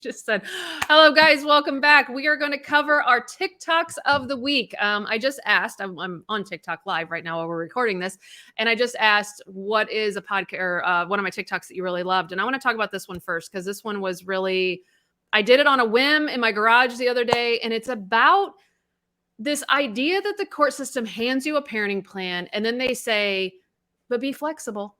just said, hello guys, welcome back. We are going to cover our TikToks of the week. I just asked, I'm on TikTok live right now while we're recording this. And I just asked, what is a podcast or one of my TikToks that you really loved? And I want to talk about this one first, because this one was really, I did it on a whim in my garage the other day. And it's about this idea that the court system hands you a parenting plan and then they say, but be flexible.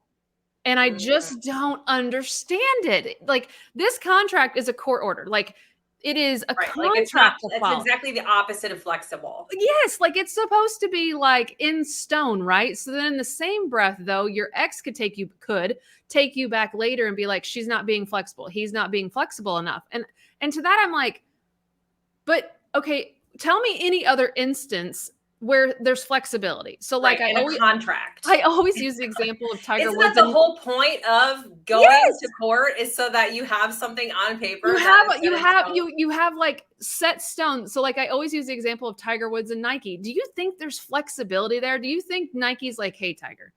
And I just don't understand it. Like, this contract is a court order. Like, it is a contract. It's exactly the opposite of flexible. Yes, like it's supposed to be like in stone, right? So then in the same breath, though, your ex could take you back later and be like, she's not being flexible. He's not being flexible enough. And to that, I'm like, but okay, tell me any other instance where there's flexibility. So like in a contract. I always use the example of Tiger Woods. Isn't that the whole point of going to court, is so that you have something on paper? You have like set stone. So like I always use the example of Tiger Woods and Nike. Do you think there's flexibility there? Do you think Nike's like, hey, Tiger,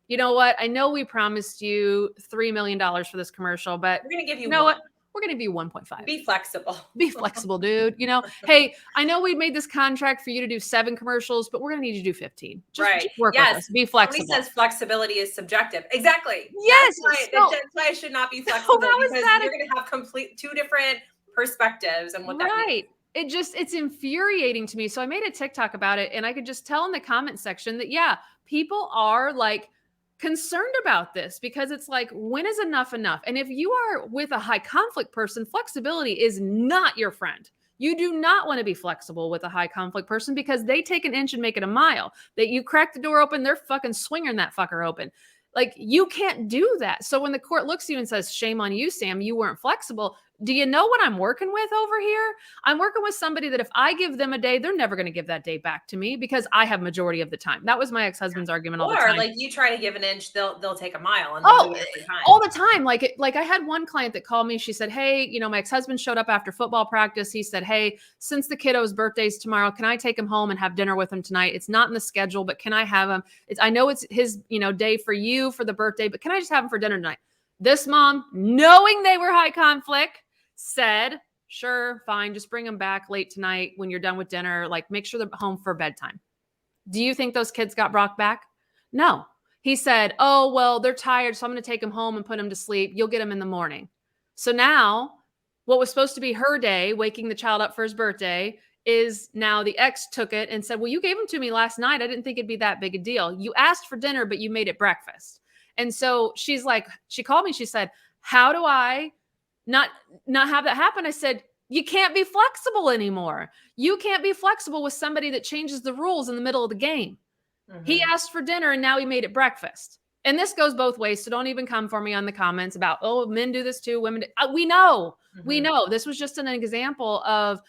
you know what? I know we promised you $3 million for this commercial, but we're going to give you, what? We're going to be 1.5. Be flexible. Be flexible, dude. You know, hey, I know we made this contract for you to do 7 commercials, but we're going to need you to do 15. Just work with us. Be flexible. Somebody says flexibility is subjective. Exactly. Yes. That's why it should not be flexible, because you're going to have two different perspectives and what that means. It's infuriating to me. So I made a TikTok about it, and I could just tell in the comment section that, yeah, people are like concerned about this, because it's like, when is enough enough? And if you are with a high conflict person, flexibility is not your friend. You do not want to be flexible with a high conflict person, because they take an inch and make it a mile. That you crack the door open, they're fucking swinging that fucker open. Like, you can't do that. So when the court looks at you and says, shame on you, Sam, you weren't flexible. Do you know what I'm working with over here? I'm working with somebody that if I give them a day, they're never going to give that day back to me, because I have majority of the time. That was my ex-husband's argument all the time. Or like, you try to give an inch, they'll take a mile. And all the time. Like I had one client that called me. She said, hey, you know, my ex-husband showed up after football practice. He said, hey, since the kiddo's birthday's tomorrow, can I take him home and have dinner with him tonight? It's not in the schedule, but can I have him? I know it's his, day for you for the birthday, but can I just have him for dinner tonight? This mom, knowing they were high conflict, said, sure, fine. Just bring them back late tonight when you're done with dinner. Like, make sure they're home for bedtime. Do you think those kids got brought back? No. He said, oh, well, they're tired, so I'm going to take them home and put them to sleep. You'll get them in the morning. So now what was supposed to be her day, waking the child up for his birthday, is now the ex took it and said, well, you gave them to me last night. I didn't think it'd be that big a deal. You asked for dinner, but you made it breakfast. And so she's like, she called me. She said, how do I not have that happen? I said, you can't be flexible anymore. You can't be flexible with somebody that changes the rules in the middle of the game. Mm-hmm. He asked for dinner and now he made it breakfast. And this goes both ways. So don't even come for me on the comments about, oh, men do this too. Women do. We know. Mm-hmm. We know. This was just an example of,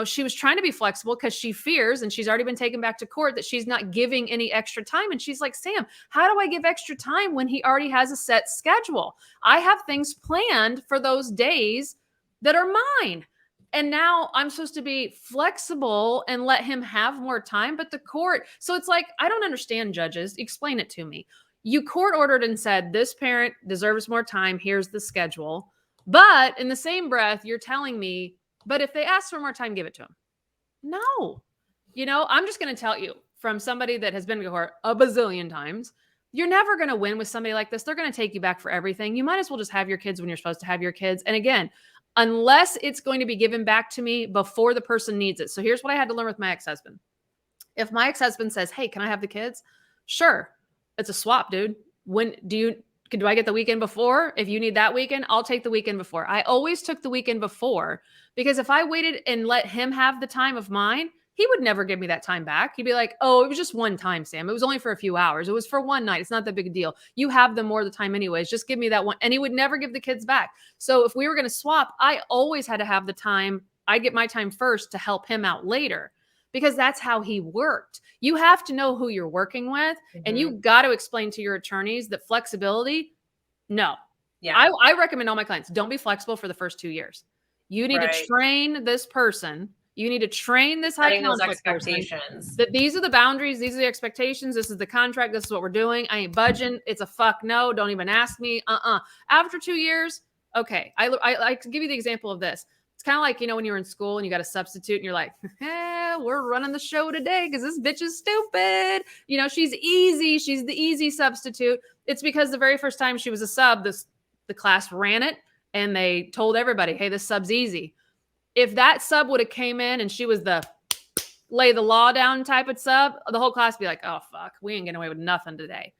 she was trying to be flexible because she fears, and she's already been taken back to court, that she's not giving any extra time. And she's like, Sam, how do I give extra time when he already has a set schedule? I have things planned for those days that are mine. And now I'm supposed to be flexible and let him have more time. But the court, so it's like, I don't understand, judges. Explain it to me. You court ordered and said, this parent deserves more time. Here's the schedule. But in the same breath, you're telling me, but if they ask for more time, give it to them. No. I'm just going to tell you, from somebody that has been to court a bazillion times, you're never going to win with somebody like this. They're going to take you back for everything. You might as well just have your kids when you're supposed to have your kids. And again, unless it's going to be given back to me before the person needs it. So here's what I had to learn with my ex-husband. If my ex-husband says, hey, can I have the kids? Sure. It's a swap, dude. Do I get the weekend before? If you need that weekend, I'll take the weekend before. I always took the weekend before, because if I waited and let him have the time of mine, he would never give me that time back. He'd be like, oh, it was just one time, Sam. It was only for a few hours. It was for one night. It's not that big a deal. You have them more of the time anyways. Just give me that one. And he would never give the kids back. So if we were going to swap, I always had to have the time. I'd get my time first to help him out later, because that's how he worked. You have to know who you're working with, and you got to explain to your attorneys that flexibility, no. Yeah. I recommend all my clients, don't be flexible for the first 2 years. You need to train this person. You need to train this high conflict expectations. That these are the boundaries. These are the expectations. This is the contract. This is what we're doing. I ain't budging. It's a fuck no. Don't even ask me. After 2 years, okay. I can give you the example of this. It's kind of like, you know, when you're in school and you got a substitute and you're like, we're running the show today because this bitch is stupid. You know, she's easy. She's the easy substitute. It's because the very first time she was a sub, the class ran it and they told everybody, hey, this sub's easy. If that sub would have came in and she was the lay the law down type of sub, the whole class would be like, oh, fuck, we ain't getting away with nothing today.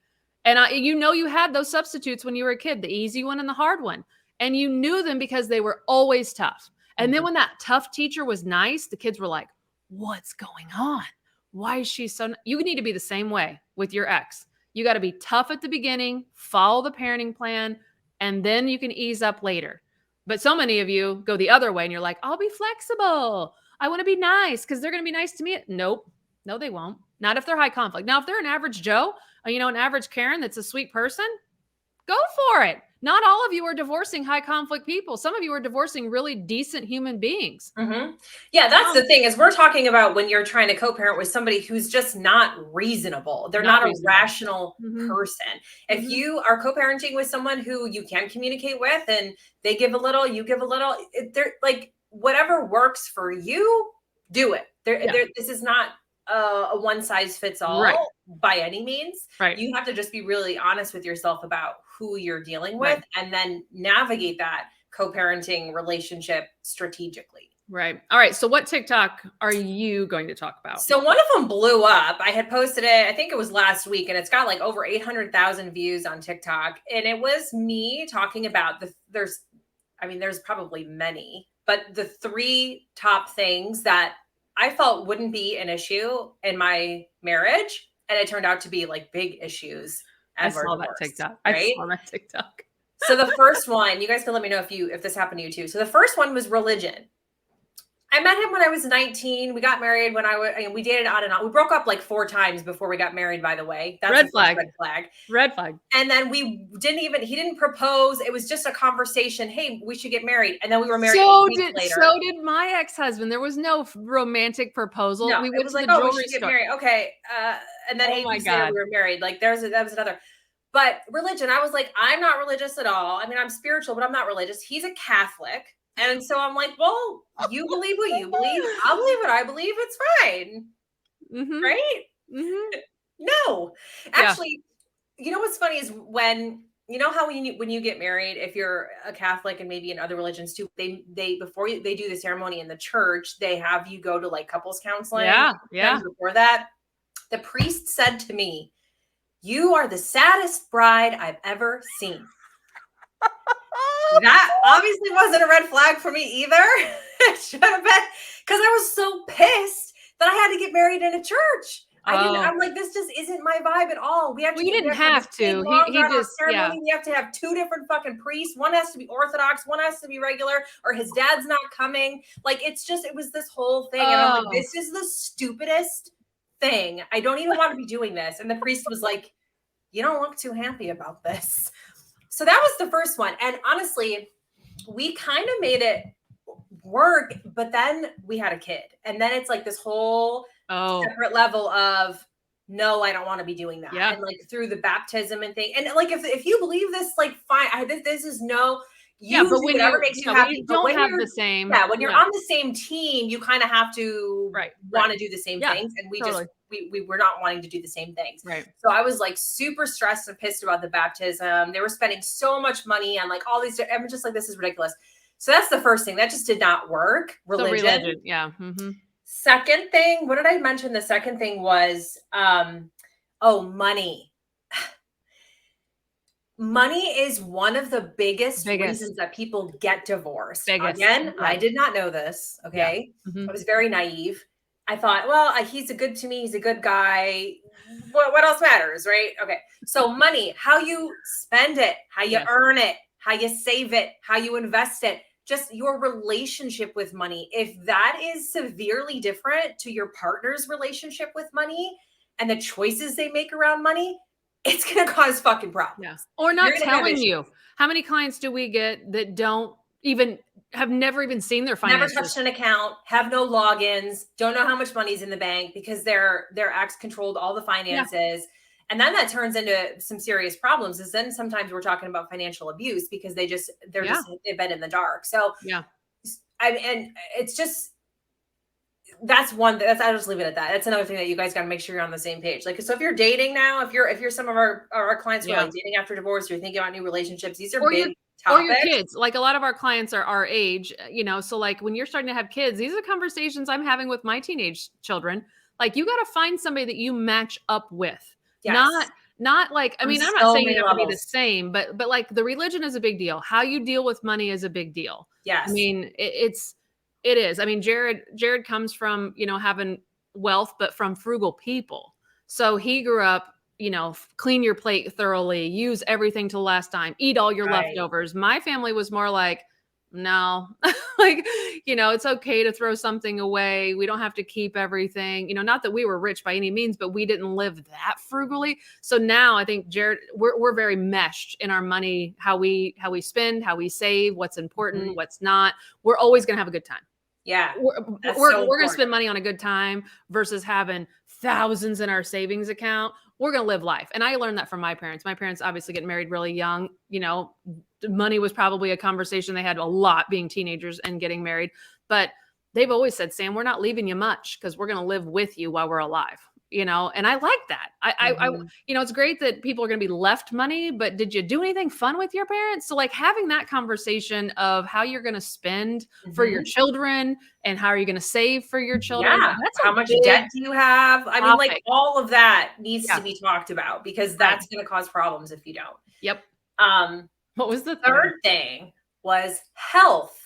And you know, you had those substitutes when you were a kid, the easy one and the hard one. And you knew them because they were always tough. And then when that tough teacher was nice, the kids were like, what's going on? Why is she so? You need to be the same way with your ex. You got to be tough at the beginning, follow the parenting plan, and then you can ease up later. But so many of you go the other way and you're like, I'll be flexible. I want to be nice because they're going to be nice to me. Nope. No, they won't. Not if they're high conflict. Now, if they're an average Joe, or, you know, an average Karen that's a sweet person, go for it. Not all of you are divorcing high conflict people. Some of you are divorcing really decent human beings. Mm-hmm. Yeah, that's the thing is we're talking about when you're trying to co-parent with somebody who's just not reasonable. They're not a rational person. If you are co-parenting with someone who you can communicate with and they give a little, you give a little, they're like whatever works for you, do it. This is not a one size fits all by any means. Right. You have to just be really honest with yourself about who you're dealing with and then navigate that co-parenting relationship strategically. Right. All right. So what TikTok are you going to talk about? So one of them blew up. I had posted it, I think it was last week, and it's got like over 800,000 views on TikTok. And it was me talking about there's probably many, but the 3 top things that I felt wouldn't be an issue in my marriage. And it turned out to be like big issues. I saw that TikTok. I saw that TikTok. So the first one, you guys can let me know if this happened to you too. So the first one was religion. I met him when I was 19. We got married when we dated on and on. We broke up like 4 times before we got married, by the way. That's red flag. Red flag. And then he didn't propose. It was just a conversation. Hey, we should get married. And then we were married later. So did my ex-husband. There was no romantic proposal. No, we went to the we jewelry should get store. married. Okay. And then 8 weeks later we were married. Like that was another. But religion, I was like, I'm not religious at all. I mean, I'm spiritual, but I'm not religious. He's a Catholic. And so I'm like, well, you believe what you believe. I'll believe what I believe. It's fine. Right? No. Actually, you know what's funny is when you get married, if you're a Catholic and maybe in other religions too, they before they do the ceremony in the church, they have you go to like couples counseling. Yeah. Before that, the priest said to me, "You are the saddest bride I've ever seen." That obviously wasn't a red flag for me either. It should have been, because I was so pissed that I had to get married in a church. I'm like, this just isn't my vibe at all. We have to. You didn't have to. He just ceremony. We have to have 2 different fucking priests. One has to be Orthodox. One has to be regular, or his dad's not coming. Like it was this whole thing, and I'm like, this is the stupidest thing. I don't even want to be doing this. And the priest was like, "You don't look too happy about this." So that was the first one. And honestly, we kind of made it work, but then we had a kid. And then it's like this whole separate level of, no, I don't want to be doing that. Yeah. And like through the baptism and thing. And like, if you believe this, like, fine. This is no, but when whatever makes you happy. You don't have the same. Yeah. When you're on the same team, you kind of have to want to do the same things. And we we were not wanting to do the same things. Right. So I was like super stressed and pissed about the baptism. They were spending so much money on like all these. I'm just like, this is ridiculous. So that's the first thing that just did not work. Religion. Yeah. Second thing, what did I mention? The second thing was, money. Money is one of the biggest reasons that people get divorced. Again, I did not know this. Okay. I was very naive. I thought, well, he's good to me. He's a good guy. What else matters, right? Okay. So money, how you spend it, how you earn it, how you save it, how you invest it, just your relationship with money. If that is severely different to your partner's relationship with money and the choices they make around money, it's going to cause fucking problems. Yeah. Or not telling you. How many clients do we get that have never even seen their finances? Never touched an account, have no logins, don't know how much money's in the bank because their ex controlled all the finances. Yeah. And then that turns into some serious problems. Is then sometimes we're talking about financial abuse because they've been in the dark. So and it's just, I'll just leave it at that. That's another thing that you guys got to make sure you're on the same page. Like, so if you're dating now, if you're some of our clients who are like dating after divorce, you're thinking about new relationships, these are big topics. Or your kids. Like, a lot of our clients are our age, so like when you're starting to have kids, these are conversations I'm having with my teenage children. Like, you got to find somebody that you match up with. Yes. Not like, I mean, I'm not saying you have to be the same, but like the religion is a big deal. How you deal with money is a big deal. Yes. I mean, it is. I mean, Jared comes from, having wealth, but from frugal people. So he grew up, clean your plate thoroughly, use everything to the last time, eat all your leftovers. My family was more like, no, like, it's okay to throw something away. We don't have to keep everything, not that we were rich by any means, but we didn't live that frugally. So now I think Jared, we're very meshed in our money, how we spend, how we save, what's important, what's not. We're always going to have a good time. Yeah. We're going to spend money on a good time versus having thousands in our savings account. We're going to live life. And I learned that from my parents. My parents obviously getting married really young. Money was probably a conversation they had a lot being teenagers and getting married. But they've always said, Sam, we're not leaving you much because we're going to live with you while we're alive. And I like that. I it's great that people are going to be left money, but did you do anything fun with your parents? So like having that conversation of how you're going to spend for your children and how are you going to save for your children? Yeah. That's how much debt do you have? I mean, like all of that needs to be talked about because that's going to cause problems if you don't. Yep. What was the third thing was health.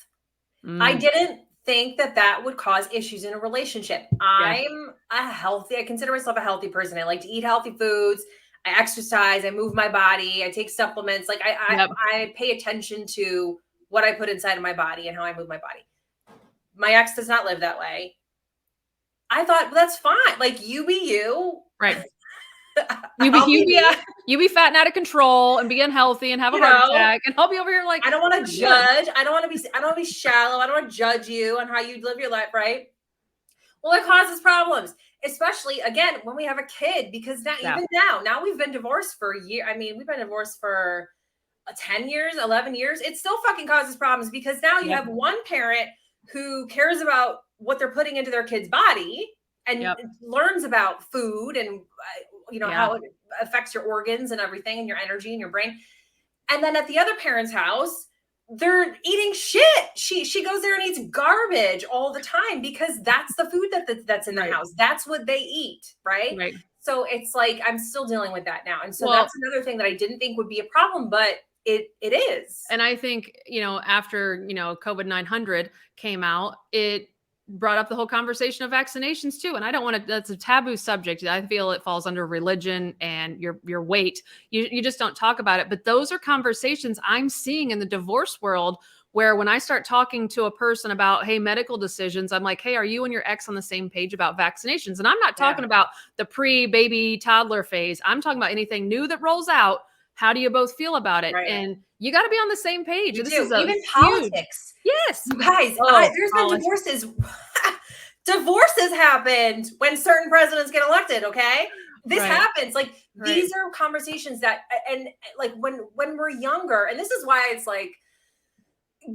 I didn't think that would cause issues in a relationship. I consider myself a healthy person. I like to eat healthy foods. I exercise, I move my body, I take supplements. Like I pay attention to what I put inside of my body and how I move my body. My ex does not live that way. I thought, well, that's fine. Like you be you. Right. You be fat and out of control and be unhealthy and have a heart attack, and I'll be over here like, I don't want to judge. I don't want to be shallow. I don't want to judge you on how you live your life, right? Well, it causes problems, especially again when we have a kid, because even now we've been divorced for a year. I mean, we've been divorced for 10 years, 11 years. It still fucking causes problems because now you have one parent who cares about what they're putting into their kid's body and learns about food and how it affects your organs and everything and your energy and your brain. And then at the other parent's house, they're eating shit. She goes there and eats garbage all the time because that's the food that's in their house. That's what they eat. Right. So it's like, I'm still dealing with that now. And so that's another thing that I didn't think would be a problem, but it is. And I think, after, COVID 900 came out, it brought up the whole conversation of vaccinations too. And I don't want to, that's a taboo subject. I feel it falls under religion and your weight. You just don't talk about it. But those are conversations I'm seeing in the divorce world where when I start talking to a person about, hey, medical decisions, I'm like, hey, are you and your ex on the same page about vaccinations? And I'm not talking about the pre-baby toddler phase. I'm talking about anything new that rolls out. How do you both feel about it? Right. And you got to be on the same page. This is even politics. Yes. You guys, there's been divorces. Divorces happened when certain presidents get elected. Okay. This happens. Like these are conversations that, and like when we're younger, and this is why it's like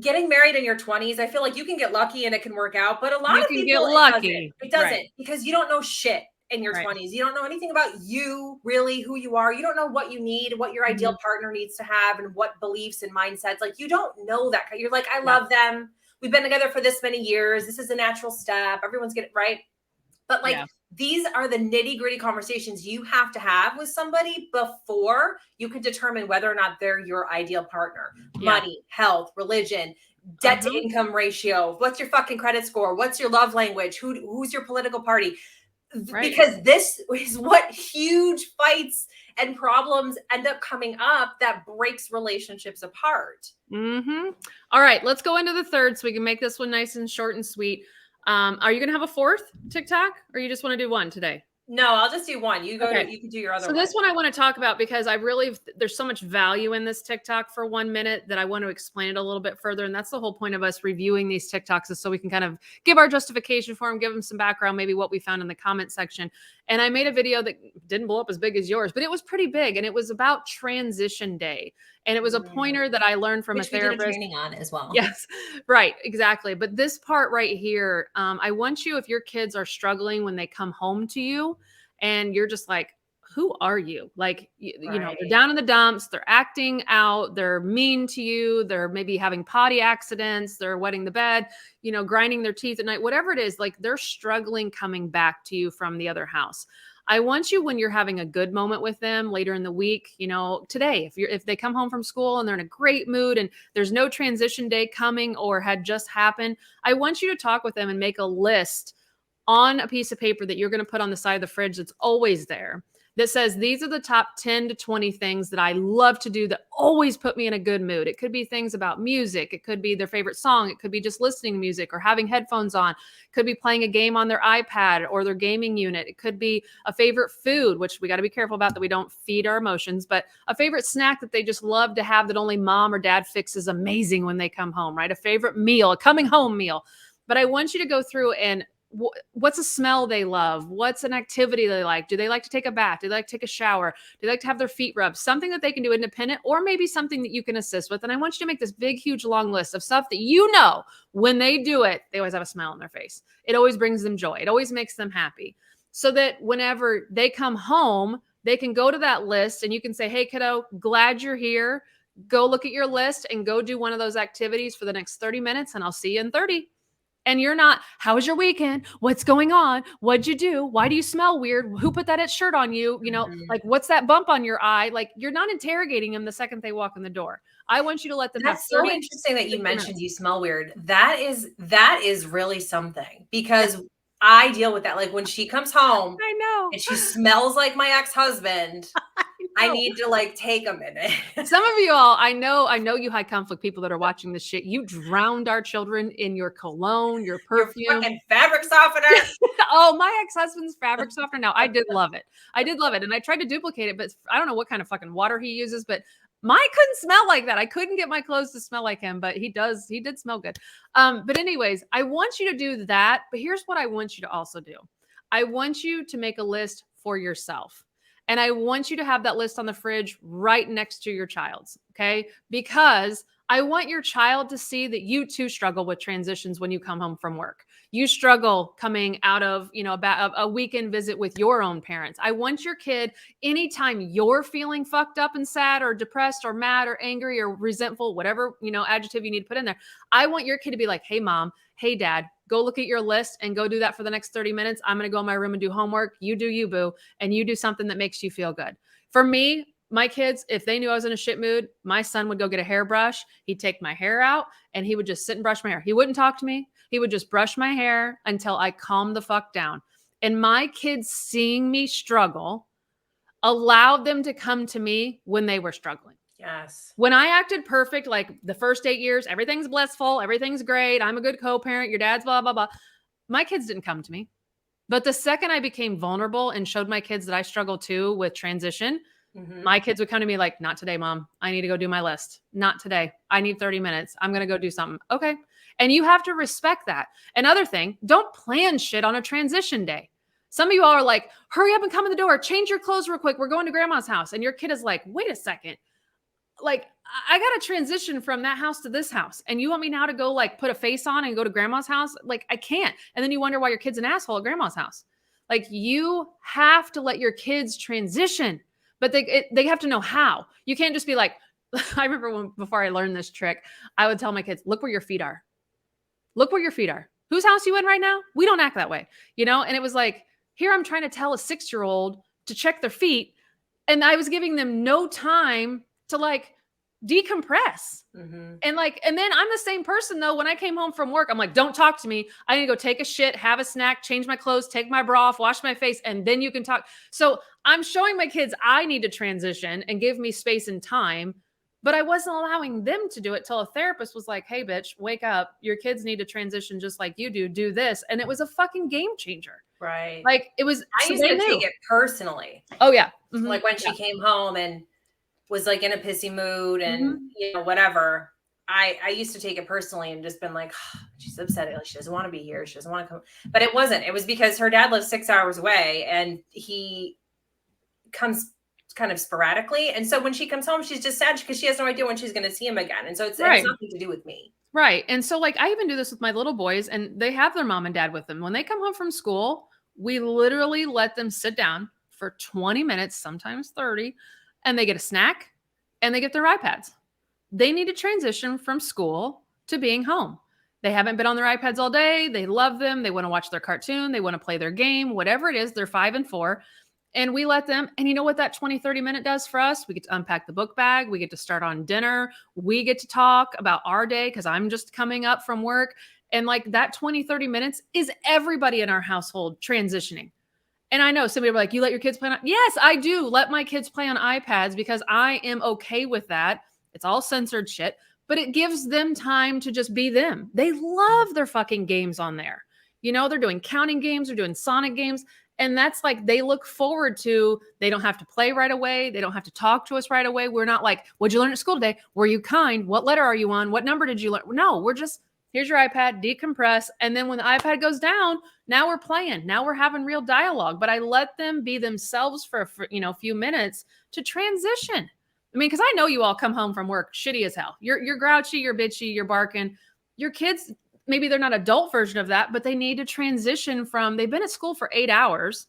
getting married in your 20s, I feel like you can get lucky and it can work out, but a lot of people get lucky. It doesn't because you don't know shit in your 20s. You don't know anything about you, really, who you are. You don't know what you need, what your ideal partner needs to have, and what beliefs and mindsets. Like you don't know that. You're like, I love them. We've been together for this many years. This is a natural step. Everyone's getting it right. But like these are the nitty-gritty conversations you have to have with somebody before you can determine whether or not they're your ideal partner. Money, health, religion, debt to income ratio. What's your fucking credit score? What's your love language? Who's your political party? Because this is what huge fights and problems end up coming up that breaks relationships apart. All right, let's go into the third so we can make this one nice and short and sweet. Are you going to have a fourth TikTok or you just want to do one today? No, I'll just do one. You go to, you can do your other one. So this one I want to talk about because I really, there's so much value in this TikTok for 1 minute that I want to explain it a little bit further. And that's the whole point of us reviewing these TikToks, is so we can kind of give our justification for them, give them some background, maybe what we found in the comment section. And I made a video that didn't blow up as big as yours, but it was pretty big. And it was about transition day. And it was a pointer that I learned from a therapist. We did a training on as well. Yes, right, exactly. But this part right here, I want you, if your kids are struggling when they come home to you, and you're just like, who are you? Like, you know, they're down in the dumps, they're acting out, they're mean to you, they're maybe having potty accidents, they're wetting the bed, you know, grinding their teeth at night, whatever it is, like they're struggling coming back to you from the other house. I want you, when you're having a good moment with them later in the week, you know, today, if they come home from school and they're in a great mood and there's no transition day coming or had just happened, I want you to talk with them and make a list on a piece of paper that you're going to put on the side of the fridge that's always there, that says, these are the top 10 to 20 things that I love to do that always put me in a good mood. It could be things about music. It could be their favorite song. It could be just listening to music or having headphones on. It could be playing a game on their iPad or their gaming unit. It could be a favorite food, which we got to be careful about that we don't feed our emotions, but a favorite snack that they just love to have that only mom or dad fixes amazing when they come home, right? A favorite meal, a coming home meal. But I want you to go through and what's a smell they love? What's an activity they like? Do they like to take a bath? Do they like to take a shower? Do they like to have their feet rubbed? Something that they can do independent, or maybe something that you can assist with. And I want you to make this big, huge, long list of stuff that you know when they do it, they always have a smile on their face. It always brings them joy. It always makes them happy. So that whenever they come home, they can go to that list and you can say, hey, kiddo, glad you're here. Go look at your list and go do one of those activities for the next 30 minutes and I'll see you in 30. And you're not, how was your weekend? What's going on? What'd you do? Why do you smell weird? Who put that shirt on you? You know, like, what's that bump on your eye? Like, you're not interrogating them the second they walk in the door. I want you to let them. That's so interesting that you mentioned you smell weird. That is really something, because I deal with that. Like when she comes home, I know, and she smells like my ex-husband. I need to like take a minute. Some of you all, I know you high conflict people that are watching this shit. You drowned our children in your cologne, your perfume, your fucking fabric softener. Oh, my ex-husband's fabric softener. Now, I did love it. And I tried to duplicate it, but I don't know what kind of fucking water he uses, but mine couldn't smell like that. I couldn't get my clothes to smell like him, but he did smell good. But anyways, I want you to do that. But here's what I want you to also do. I want you to make a list for yourself. And I want you to have that list on the fridge right next to your child's, okay? Because I want your child to see that you too struggle with transitions when you come home from work. You struggle coming out of, you know, a weekend visit with your own parents. I want your kid, anytime you're feeling fucked up and sad or depressed or mad or angry or resentful, whatever, you know, adjective you need to put in there. I want your kid to be like, hey, mom, hey, dad, go look at your list and go do that for the next 30 minutes. I'm going to go in my room and do homework. You do you, boo. And you do something that makes you feel good. For me, my kids, if they knew I was in a shit mood, my son would go get a hairbrush. He'd take my hair out and he would just sit and brush my hair. He wouldn't talk to me. He would just brush my hair until I calmed the fuck down. And my kids seeing me struggle allowed them to come to me when they were struggling. Yes. When I acted perfect, like the first 8 years, everything's blissful, everything's great, I'm a good co-parent, your dad's blah, blah, blah. My kids didn't come to me. But the second I became vulnerable and showed my kids that I struggle too with transition, my kids would come to me like, not today, mom. I need to go do my list. Not today. I need 30 minutes. I'm going to go do something. Okay. And you have to respect that. Another thing, don't plan shit on a transition day. Some of you all are like, hurry up and come in the door. Change your clothes real quick. We're going to grandma's house. And your kid is like, wait a second. Like, I got to transition from that house to this house. And you want me now to go like put a face on and go to grandma's house? Like, I can't. And then you wonder why your kid's an asshole at grandma's house. Like, you have to let your kids transition, but they have to know how. You can't just be like, I remember before I learned this trick, I would tell my kids, look where your feet are. Look where your feet are. Whose house you in right now? We don't act that way, you know? And it was like, here I'm trying to tell a 6-year-old to check their feet. And I was giving them no time to like decompress. And then I'm the same person though. When I came home from work, I'm like, don't talk to me. I need to go take a shit, have a snack, change my clothes, take my bra off, wash my face, and then you can talk. So I'm showing my kids I need to transition and give me space and time, but I wasn't allowing them to do it till a therapist was like, hey bitch, wake up. Your kids need to transition just like you do this. And it was a fucking game changer. Right. Like it was, I used to take it personally. Oh yeah. Mm-hmm. Like when she came home and was like in a pissy mood and whatever. I used to take it personally and just been like, oh, she's upset. Like she doesn't want to be here. She doesn't want to come. But it wasn't. It was because her dad lives 6 hours away and he comes kind of sporadically. And so when she comes home, she's just sad because she has no idea when she's going to see him again. And so it has nothing to do with me. Right. And so like I even do this with my little boys and they have their mom and dad with them. When they come home from school, we literally let them sit down for 20 minutes, sometimes 30, and they get a snack and they get their iPads. They need to transition from school to being home. They haven't been on their iPads all day. They love them. They want to watch their cartoon. They want to play their game, whatever it is. They're 5 and 4. And we let them, and you know what that 20, 30 minute does for us? We get to unpack the book bag. We get to start on dinner. We get to talk about our day because I'm just coming up from work. And like that 20, 30 minutes is everybody in our household transitioning. And I know somebody will be like, you let your kids play on? Yes, I do let my kids play on iPads because I am okay with that. It's all censored shit, but it gives them time to just be them. They love their fucking games on there. You know, they're doing counting games, they're doing Sonic games. And that's like, they look forward to, they don't have to play right away. They don't have to talk to us right away. We're not like, what'd you learn at school today? Were you kind? What letter are you on? What number did you learn? No, we're just, here's your iPad, decompress. And then when the iPad goes down, now we're playing. Now we're having real dialogue. But I let them be themselves for a few minutes to transition. I mean, because I know you all come home from work shitty as hell. You're grouchy, you're bitchy, you're barking. Your kids, maybe they're not adult version of that, but they need to transition from, they've been at school for 8 hours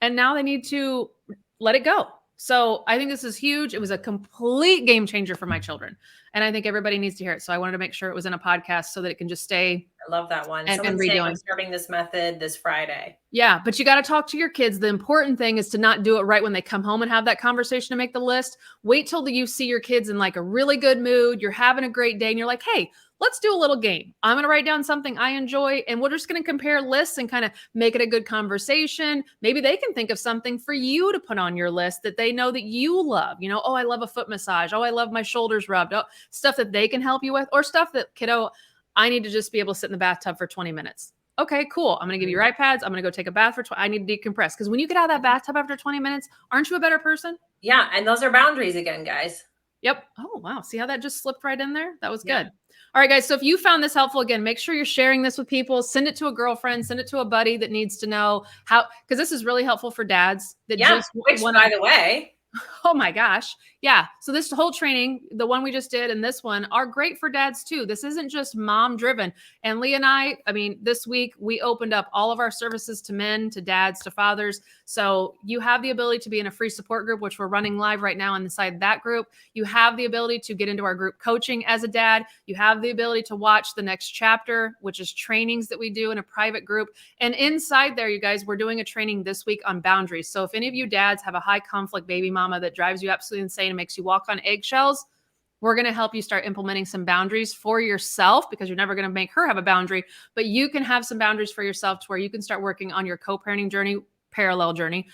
and now they need to let it go. So I think this is huge. It was a complete game changer for my children. And I think everybody needs to hear it. So I wanted to make sure it was in a podcast so that it can just stay. I love that one. And redoing. I'm starting this method this Friday. Yeah, but you got to talk to your kids. The important thing is to not do it right when they come home and have that conversation to make the list. Wait till you see your kids in like a really good mood. You're having a great day and you're like, hey, let's do a little game. I'm going to write down something I enjoy and we're just going to compare lists and kind of make it a good conversation. Maybe they can think of something for you to put on your list that they know that you love. You know, oh, I love a foot massage. Oh, I love my shoulders rubbed. Oh, stuff that they can help you with, or stuff that, kiddo, I need to just be able to sit in the bathtub for 20 minutes. Okay, cool. I'm going to give you your iPads. I'm going to go take a bath for 20. I need to decompress. Because when you get out of that bathtub after 20 minutes, aren't you a better person? Yeah. And those are boundaries again, guys. Yep. Oh, wow. See how that just slipped right in there? That was good. All right, guys. So if you found this helpful, again, make sure you're sharing this with people. Send it to a girlfriend. Send it to a buddy that needs to know how, because this is really helpful for dads. That which, by the way. Oh my gosh. Yeah. So this whole training, the one we just did and this one are great for dads too. This isn't just mom driven. And Leah and I mean, this week we opened up all of our services to men, to dads, to fathers. So you have the ability to be in a free support group, which we're running live right now inside that group. You have the ability to get into our group coaching as a dad. You have the ability to watch the next chapter, which is trainings that we do in a private group. And inside there, you guys, we're doing a training this week on boundaries. So if any of you dads have a high conflict baby mama that drives you absolutely insane and makes you walk on eggshells, we're going to help you start implementing some boundaries for yourself, because you're never going to make her have a boundary, but you can have some boundaries for yourself to where you can start working on your co-parenting journey, parallel journey,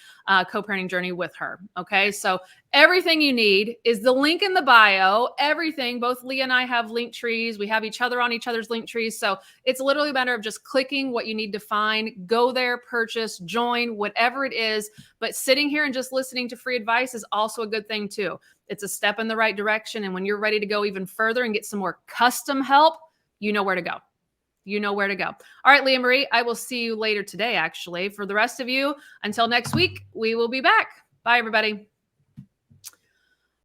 co-parenting journey with her. Okay. So everything you need is the link in the bio, everything. Both Leah and I have link trees. We have each other on each other's link trees. So it's literally a matter of just clicking what you need to find, go there, purchase, join, whatever it is. But sitting here and just listening to free advice is also a good thing too. It's a step in the right direction. And when you're ready to go even further and get some more custom help, you know where to go. You know where to go. All right, Leah Marie, I will see you later today, actually. For the rest of you, until next week, we will be back. Bye, everybody.